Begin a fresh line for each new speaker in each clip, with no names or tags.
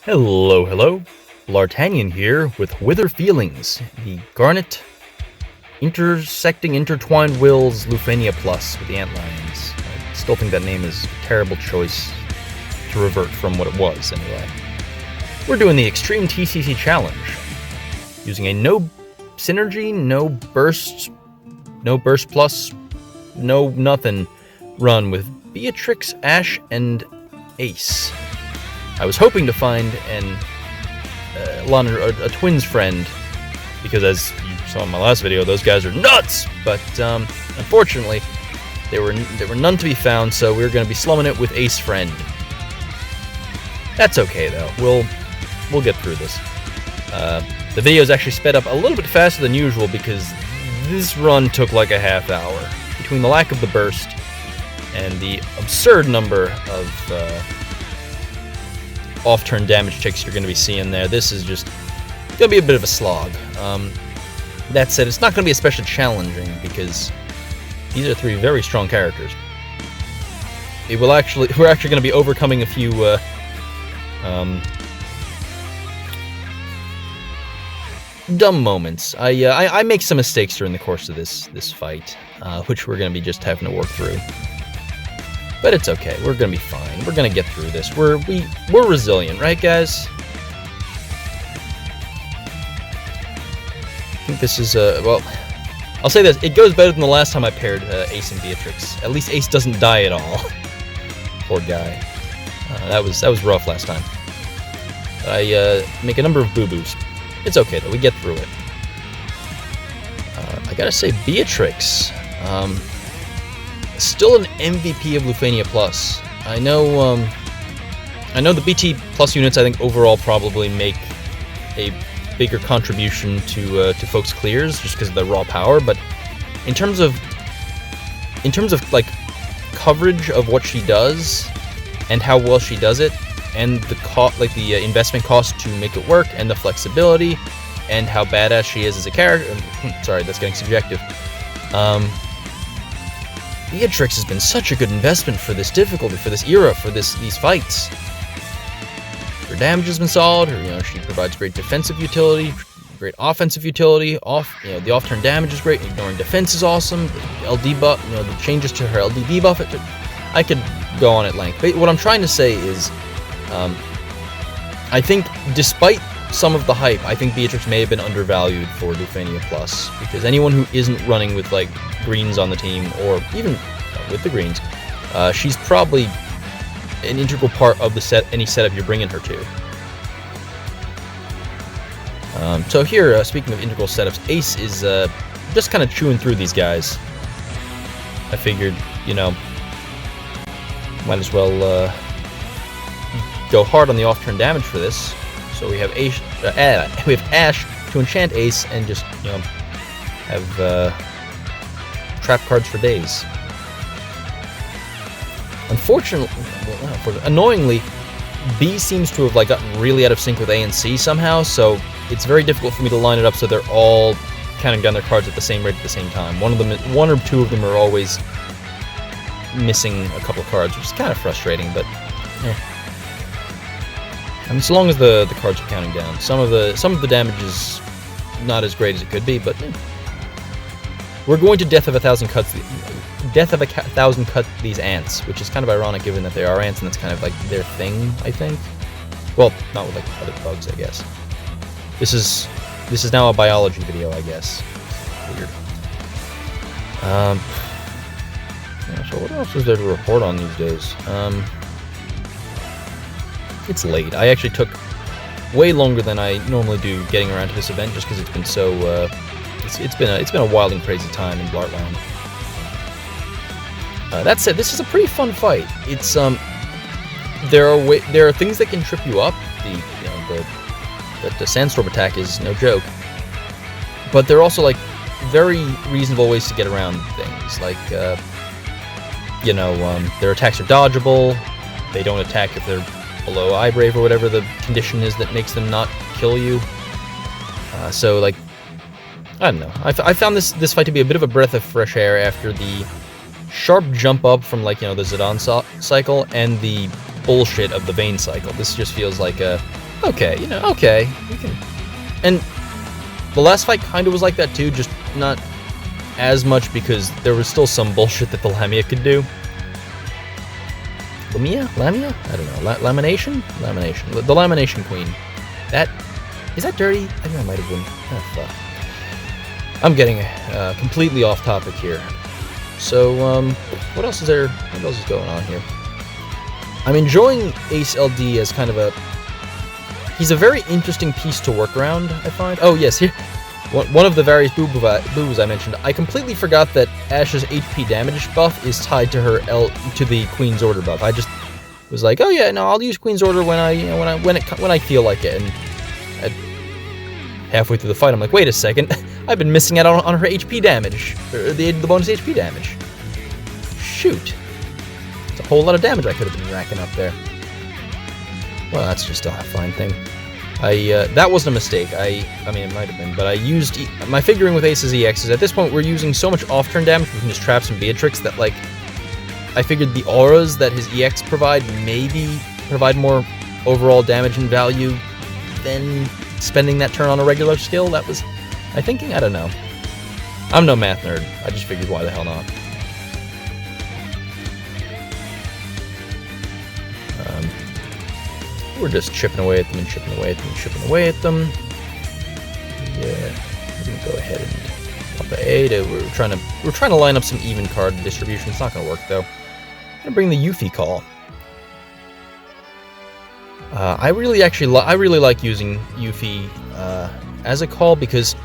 Hello, hello. Bl'Artagnan here with Whither Feelings, the Garnet intertwined wills Lufenia Plus with the Antlions. I still think that name is a terrible choice to revert from what it was, anyway. We're doing the Xtreme TCC challenge, using a no synergy, no burst plus, no nothing run with Beatrix, Ashe, and Ace. I was hoping to find a twins friend, because as you saw in my last video, those guys are nuts. But unfortunately, there were none to be found. So we're going to be slumming it with Ace friend. That's okay though. We'll get through this. The video is actually sped up a little bit faster than usual because this run took like a half hour. Between the lack of the burst and the absurd number of off-turn damage ticks you're going to be seeing there, this is just going to be a bit of a slog. That said, it's not going to be especially challenging because these are three very strong characters. We're actually going to be overcoming a few dumb moments. I make some mistakes during the course of this fight, which we're going to be just having to work through. But it's okay. We're gonna be fine. We're gonna get through this. We're resilient, right, guys? I think this is well, I'll say this: it goes better than the last time I paired Ace and Beatrix. At least Ace doesn't die at all. Poor guy. That was rough last time. But I make a number of boo-boos. It's okay though. We get through it. I gotta say, Beatrix. Still an MVP of Lufenia Plus. I know the BT Plus units, I think, overall probably make a bigger contribution to folks' clears just because of the raw power. But in terms of like coverage of what she does and how well she does it, and the investment cost to make it work, and the flexibility, and how badass she is as a character. Sorry, that's getting subjective. Beatrix has been such a good investment for this difficulty, for this era, for these fights. Her damage has been solid. She provides great defensive utility, great offensive utility. The off-turn damage is great. Ignoring defense is awesome. The LD buff, the changes to her LD debuff. I could go on at length. But what I'm trying to say is, I think despite some of the hype, I think Beatrix may have been undervalued for Lufenia Plus, because anyone who isn't running with like greens on the team, or even with the greens, she's probably an integral part of any setup you're bringing her to. So here, speaking of integral setups, Ace is just kind of chewing through these guys. I figured, might as well go hard on the off-turn damage for this. So we have Ashe to enchant Ace and just have trap cards for days. Annoyingly, B seems to have gotten really out of sync with A and C somehow. So it's very difficult for me to line it up so they're all counting down their cards at the same rate at the same time. One or two of them are always missing a couple of cards, which is kind of frustrating, but so long as the cards are counting down. Some of the damage is not as great as it could be, but we're going to death of a thousand cut these ants, which is kind of ironic given that they are ants and that's kind of like their thing, I think. Well, not with other bugs, I guess. This is now a biology video, I guess. Weird. So what else is there to report on these days? It's late. I actually took way longer than I normally do getting around to this event, just because it's been so. It's been a wild and crazy time in Blartland. That said, this is a pretty fun fight. It's there are things that can trip you up. The sandstorm attack is no joke, but there are also very reasonable ways to get around things. Their attacks are dodgeable. They don't attack if they're below eye brave or whatever the condition is that makes them not kill you. I don't know. I found this fight to be a bit of a breath of fresh air after the sharp jump up from the Zidane cycle and the bullshit of the Vayne cycle. This just feels like a, okay, okay, we can. And the last fight kind of was like that too, just not as much because there was still some bullshit that the Lamia could do. Lamia? I don't know. Lamination? Lamination. The Lamination Queen. Is that dirty? I think that might have been. Oh, fuck. I'm getting completely off topic here. So, what else is there? What else is going on here? I'm enjoying Ace LD as kind of a... He's a very interesting piece to work around, I find. Oh, yes, here. One of the various boobs I mentioned, I completely forgot that Ashe's HP damage buff is tied to her to the Queen's Order buff. I just was like, oh yeah, no, I'll use Queen's Order when I feel like it. And halfway through the fight, I'm like, wait a second, I've been missing out on her HP damage, or the bonus HP damage. Shoot, it's a whole lot of damage I could have been racking up there. Well, that's just a fine thing. That wasn't a mistake. I mean, it might have been, but I used my figuring with Ace's EXs. At this point, we're using so much off-turn damage from his traps and Beatrix that, like, I figured the auras that his EX provide maybe provide more overall damage and value than spending that turn on a regular skill. That was my thinking. I don't know. I'm no math nerd. I just figured, why the hell not? We're just chipping away at them and chipping away at them and chipping away at them. Yeah, we're gonna go ahead and pop the A. We're trying to line up some even card distribution. It's not gonna work though. I'm gonna bring the Yuffie call. I really like using Yuffie as a call because,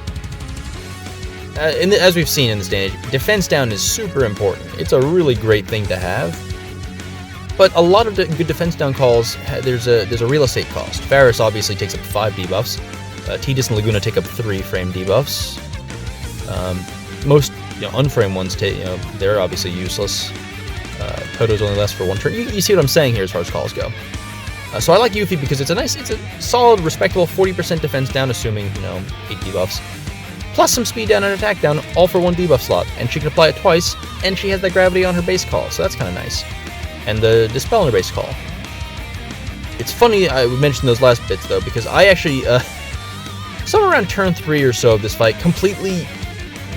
as we've seen in this day and age, defense down is super important. It's a really great thing to have. But a lot of good defense down calls, there's a real estate cost. Farce obviously takes up 5 debuffs. Tidus and Laguna take up 3 frame debuffs. Most unframe ones they're obviously useless. Toto's only lasts for 1 turn. You see what I'm saying here as far as calls go. So I like Yuffie because it's a solid, respectable 40% defense down, assuming 8 debuffs, plus some speed down and attack down, all for 1 debuff slot, and she can apply it twice, and she has that gravity on her base call, so that's kind of nice. And the Dispel on her base call. It's funny I mentioned those last bits though, because I actually, somewhere around turn 3 or so of this fight, completely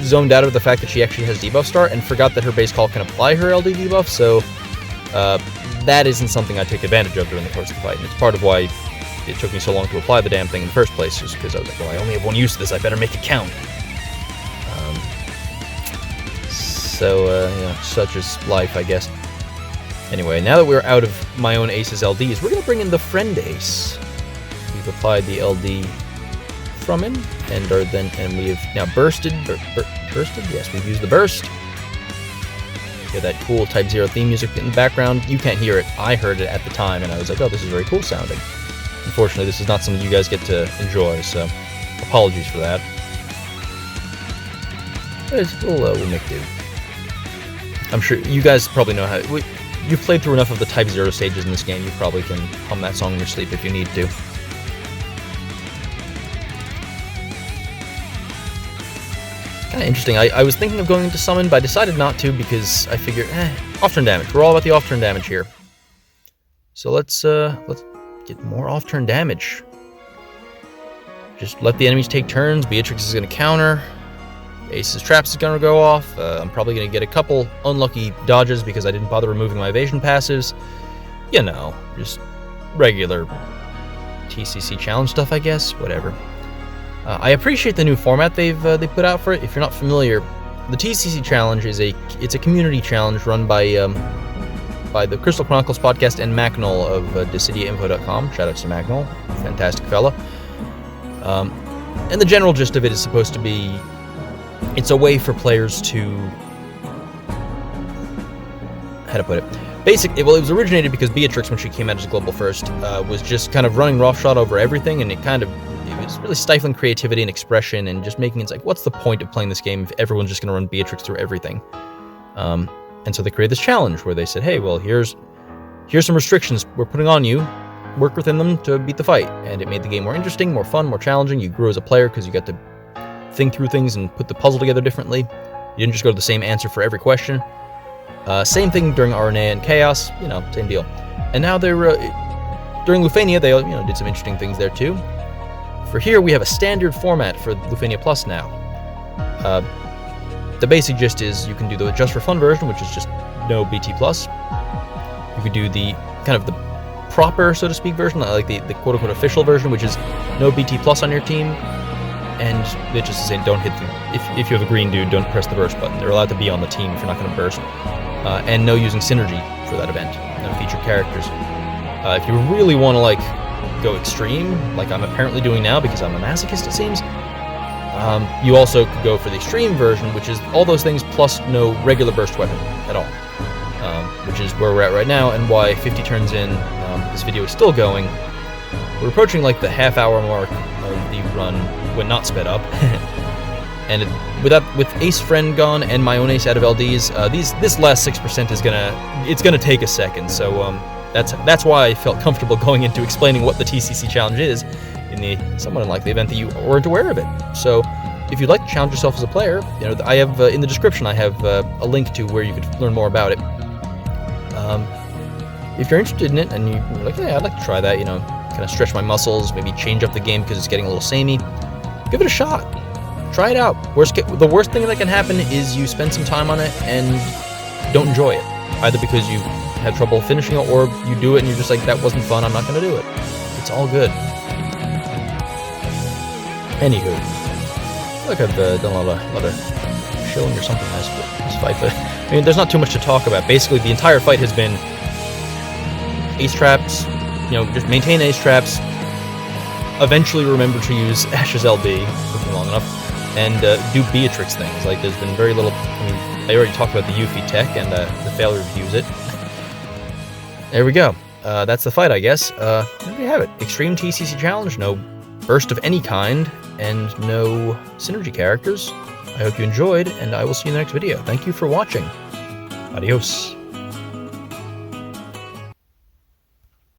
zoned out of the fact that she actually has debuff start and forgot that her base call can apply her LD debuff, so that isn't something I take advantage of during the course of the fight, and it's part of why it took me so long to apply the damn thing in the first place, just because I was like, well, I only have 1 use of this, I better make it count. Such is life, I guess. Anyway, now that we're out of my own Ace's LDs, we're going to bring in the friend Ace. We've applied the LD from him, and we have now bursted. Bursted? Yes, we've used the burst. Get that cool Type 0 theme music in the background. You can't hear it. I heard it at the time, and I was like, oh, this is very cool sounding. Unfortunately, this is not something you guys get to enjoy, so apologies for that. We'll make do. I'm sure you guys probably know how... You've played through enough of the Type 0 stages in this game, you probably can hum that song in your sleep if you need to. Kinda interesting. I was thinking of going into Summon, but I decided not to because I figured, off-turn damage. We're all about the off-turn damage here. So let's get more off-turn damage. Just let the enemies take turns. Beatrix is going to counter. Ace's traps is going to go off. I'm probably going to get a couple unlucky dodges because I didn't bother removing my evasion passives. Just regular TCC challenge stuff, I guess. Whatever. I appreciate the new format they put out for it. If you're not familiar, the TCC challenge is a community challenge run by the Crystal Chronicles podcast and Macnol of DecidiaInfo.com. Shout out to Macnol, fantastic fella. And the general gist of it is supposed to be, it's a way for players to, how to put it, it was originated because Beatrix, when she came out as Global First, was just kind of running roughshod over everything, and it was really stifling creativity and expression, and just making it like, what's the point of playing this game if everyone's just going to run Beatrix through everything? And so they created this challenge where they said, hey, well, here's some restrictions we're putting on you, work within them to beat the fight. And it made the game more interesting, more fun, more challenging. You grew as a player because you got to think through things and put the puzzle together differently. You didn't just go to the same answer for every question. Same thing during RNA and Chaos, same deal. And now they're during Lufania, they did some interesting things there too. For here, we have a standard format for Lufania Plus now. The basic gist is you can do the just for fun version, which is just no BT Plus. You could do the kind of the proper, so to speak, version, like the quote-unquote official version, which is no BT Plus on your team, and it's just saying don't hit if you have a green dude, don't press the burst button. They're allowed to be on the team if you're not going to burst. And no using synergy for that event, no featured characters. If you really want to go extreme, like I'm apparently doing now because I'm a masochist, it seems, you also could go for the extreme version, which is all those things plus no regular burst weapon at all, which is where we're at right now, and why 50 turns in, this video is still going. We're approaching the half-hour mark of the run when not sped up, and with Ace friend gone and my own Ace out of LDs, this last 6% is gonna take a second. So that's why I felt comfortable going into explaining what the TCC challenge is in the somewhat unlikely event that you weren't aware of it. So if you'd like to challenge yourself as a player, I have in the description I have a link to where you could learn more about it. If you're interested in it and you're like, yeah, I'd like to try that, kind of stretch my muscles, maybe change up the game because it's getting a little samey, give it a shot. Try it out. The worst thing that can happen is you spend some time on it and don't enjoy it, either because you had trouble finishing it or you do it and you're just like, that wasn't fun, I'm not going to do it. It's all good. Anywho, I feel like I've done a lot of shilling or something this fight, but I mean, there's not too much to talk about. Basically, the entire fight has been ace traps, just maintain ace traps, eventually remember to use Ashe's LB, took me long enough, and do Beatrix things. There's been very little, I already talked about the Yuffie tech and the failure to use it. There we go. That's the fight, I guess. There we have it. Extreme TCC challenge, no burst of any kind, and no synergy characters. I hope you enjoyed, and I will see you in the next video. Thank you for watching. Adios.